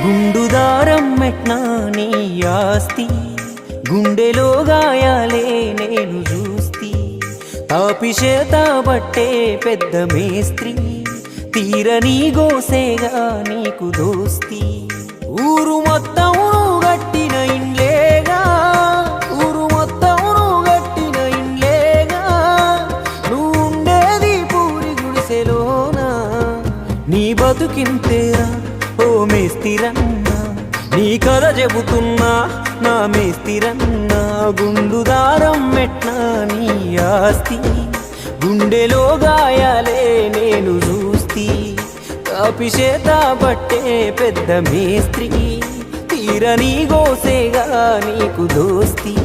గుండుదారం మెట్నా నీ ఆస్తి, గుండెలో గాయాలే నేను చూస్తి. తాపిచేత బట్టే పెద్ద మేస్త్రి, తీరని గోసేగా నీకు దోస్తి. ఊరు మొత్తం గట్టిన ఇండ్లేగా, ఊరు మొత్తం గట్టిన ఇండ్లేగా, నువ్వుండేది పూరి గుడిసెలోనా. నీ బతుకింతేరా ఓ మేస్తిరన్నా, నీ కథ చెబుతున్నా నా మేస్తిరన్నా. గుండుదారం మెట్నా నీ ఆస్తి, గుండెలో గాయాలే నేను చూస్తి. కాపిచేత బట్టే పెద్ద మేస్త్రి, తీరని గోసేగా నీకు దోస్తి.